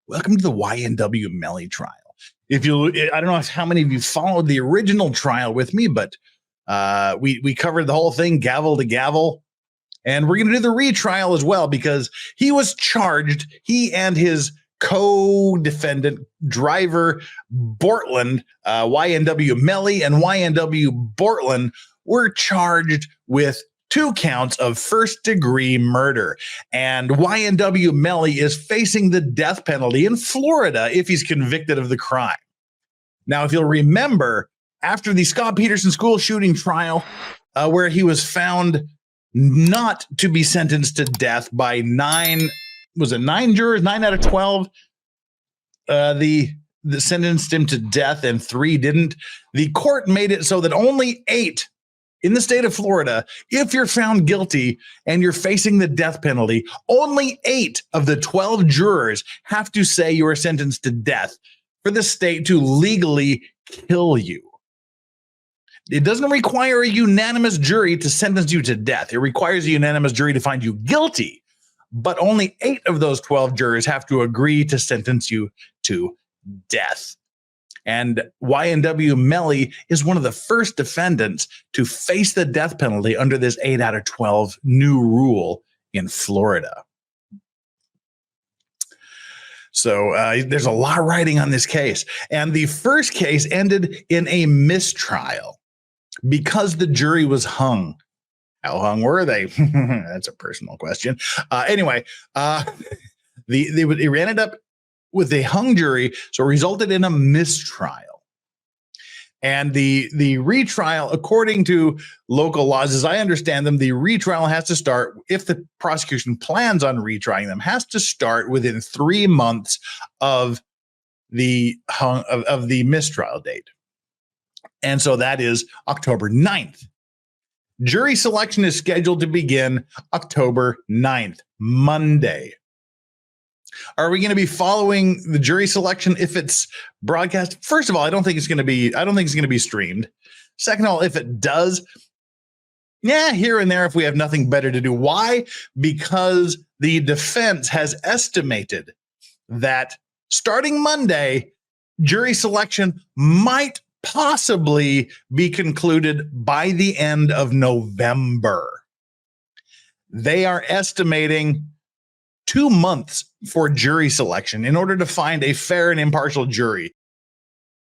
Welcome to the YNW Melly trial. I don't know how many of you followed the original trial with me, but we covered the whole thing gavel to gavel. And we're going to do the retrial as well because he was charged, he and his co-defendant driver Bortland, YNW Melly and YNW Bortland were charged with 2 counts of first-degree murder. And YNW Melly is facing the death penalty in Florida if he's convicted of the crime. Now, if you'll remember, after the Scott Peterson school shooting trial, where he was found not to be sentenced to death by 9 jurors, 9 out of 12, the sentenced him to death and 3 didn't. The court made it so that only 8 in the state of Florida, if you're found guilty and you're facing the death penalty, only 8 of the 12 jurors have to say you are sentenced to death for the state to legally kill you. It doesn't require a unanimous jury to sentence you to death. It requires a unanimous jury to find you guilty, but only 8 of those 12 jurors have to agree to sentence you to death. And YNW Melly is one of the first defendants to face the death penalty under this 8 out of 12 new rule in Florida. So there's a lot riding on this case. And the first case ended in a mistrial because the jury was hung. How hung were they? That's a personal question. Anyway, it ended up with a hung jury, so it resulted in a mistrial. And the retrial, according to local laws, as I understand them, the retrial has to start, if the prosecution plans on retrying them, has to start within 3 months of the mistrial date. And so that is October 9th. Jury selection is scheduled to begin October 9th, Monday. Are we going to be following the jury selection if it's broadcast? First of all, I don't think it's going to be streamed. Second of all, if it does, here and there if we have nothing better to do. Why? Because the defense has estimated that starting Monday, jury selection might possibly be concluded by the end of November. They are estimating 2 months for jury selection in order to find a fair and impartial jury.